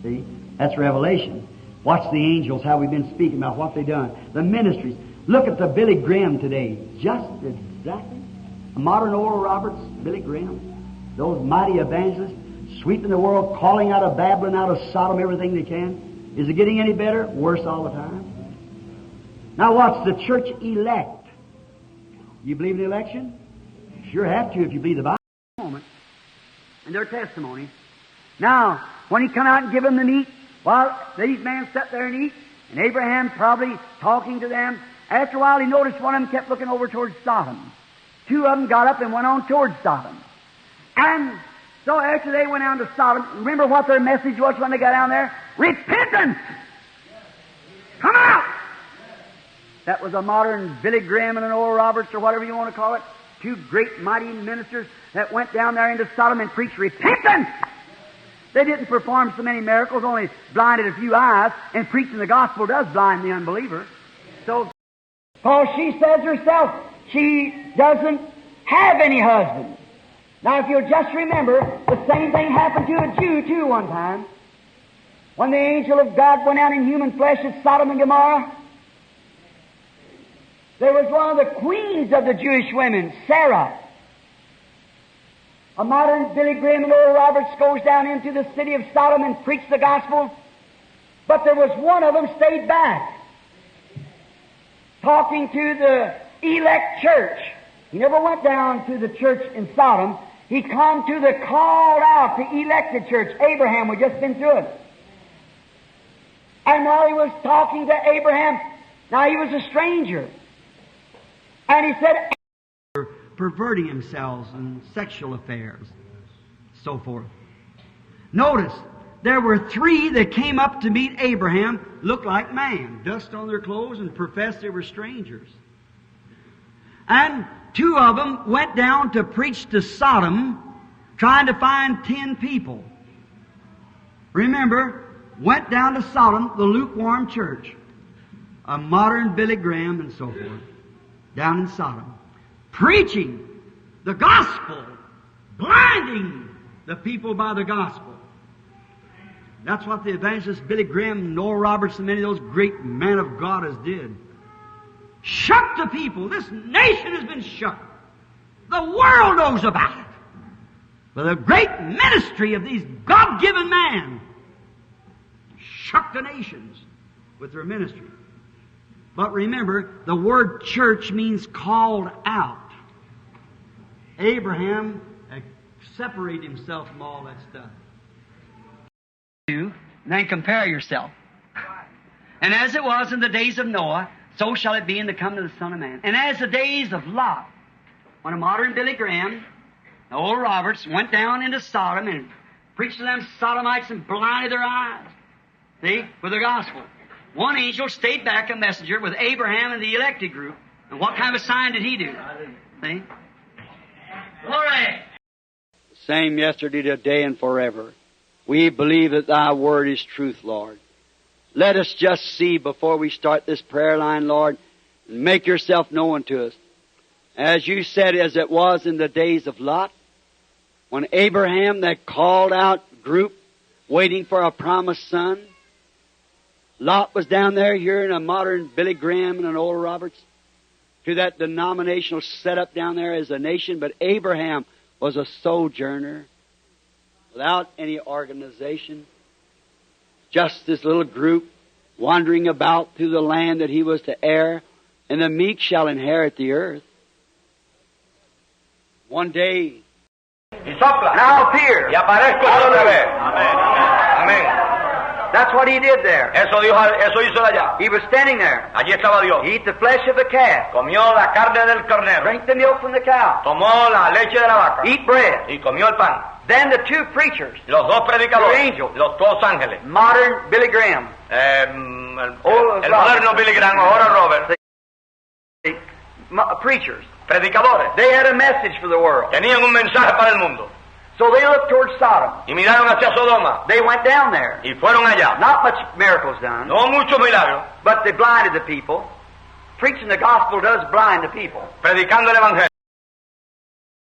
See? That's Revelation. Watch the angels, how we've been speaking about what they've done. The ministries. Look at the Billy Graham today. Just exactly. A modern Oral Roberts, Billy Graham. Those mighty evangelists sweeping the world, calling out of Babylon, out of Sodom, everything they can. Is it getting any better? Worse all the time. Now watch the church elect. You believe in election? Sure have to if you believe the Bible. And their testimony. Now, when he come out and give them the meat, while these men sat there and eat, and Abraham probably talking to them, after a while he noticed one of them kept looking over towards Sodom. Two of them got up and went on towards Sodom. And so after they went down to Sodom, remember what their message was when they got down there? Repentance! Come out! That was a modern Billy Graham and an Oral Roberts or whatever you want to call it. Two great mighty ministers that went down there into Sodom and preached repentance. They didn't perform so many miracles, only blinded a few eyes, and preaching the gospel does blind the unbeliever. So, Paul, she says herself, she doesn't have any husband. Now, if you'll just remember, the same thing happened to a Jew, too, one time. When the angel of God went out in human flesh at Sodom and Gomorrah, there was one of the queens of the Jewish women, Sarah. A modern Billy Graham and Oral Roberts goes down into the city of Sodom and preached the gospel, but there was one of them stayed back, talking to the elect church. He never went down to the church in Sodom. He come to the called out, the elected church. Abraham, we've just been through it. And while he was talking to Abraham, now he was a stranger. And he said, perverting themselves in sexual affairs, so forth. Notice, there were three that came up to meet Abraham, looked like man, dust on their clothes, and professed they were strangers. And two of them went down to preach to Sodom, trying to find 10 people. Remember, went down to Sodom, the lukewarm church, a modern Billy Graham and so forth, down in Sodom, preaching the gospel, blinding the people by the gospel. That's what the evangelist Billy Graham, Noel Roberts, and many of those great men of God has did. Shook the people. This nation has been shook. The world knows about it. But the great ministry of these God-given men shook the nations with their ministry. But remember, the word church means called out. Abraham separated himself from all that stuff. And then compare yourself. And as it was in the days of Noah, so shall it be in the coming of the Son of Man. And as the days of Lot, when a modern Billy Graham, the Oral Roberts, went down into Sodom and preached to them Sodomites and blinded their eyes, see, with the gospel. One angel stayed back, a messenger, with Abraham and the elected group. And what kind of a sign did he do? See? Glory! Same yesterday, today, and forever. We believe that Thy Word is truth, Lord. Let us just see before we start this prayer line, Lord, make Yourself known to us. As You said, as it was in the days of Lot, when Abraham, that called out group, waiting for a promised son, Lot was down there hearing a modern Billy Graham and an Oral Roberts to that denominational setup down there as a nation, but Abraham was a sojourner without any organization, just this little group wandering about through the land that he was to heir, and the meek shall inherit the earth. One day, y sopla, and I'll appear. Y aparezco otra vez. Amen. Amén. That's what he did there. Eso hizo allá. He was standing there. Allí estaba Dios. He ate the flesh of the calf. Comió la carne del carnero. Drank the milk from the cow. Tomó la leche de la vaca. Eat bread. Y comió el pan. Then the two preachers, Los dos predicadores. the angels, Los dos ángeles. modern Billy Graham, El moderno Billy Graham, ahora Robert. Preachers, Predicadores. they had a message for the world. Tenían un mensaje para el mundo. So they looked towards Sodom. Y miraron hacia Sodoma. They went down there. Y fueron allá. Not much miracles done, No muchos milagros. but they blinded the people. Preaching the gospel does blind the people. Predicando el evangelio.